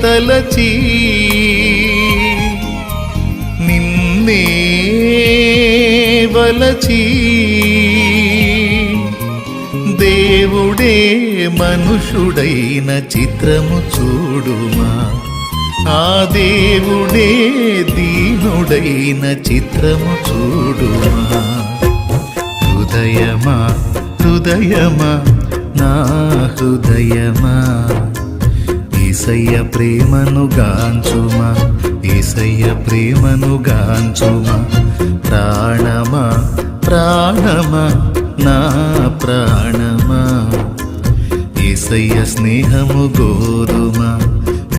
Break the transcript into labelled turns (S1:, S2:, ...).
S1: తలచి నిన్నే వలచి దేవుడే మనుషుడైన చిత్రము చూడుమా, ఆ దేవుడే దీనుడైన చిత్రము చూడుమా. హృదయమా హృదయమా నా హృదయమా, యేసయ్య ప్రేమను గాంచుమా, యేసయ్య ప్రేమను గాంచుమా. ప్రాణమా ప్రాణమా నా ప్రాణమా, యేసయ్య స్నేహము గోరుమా,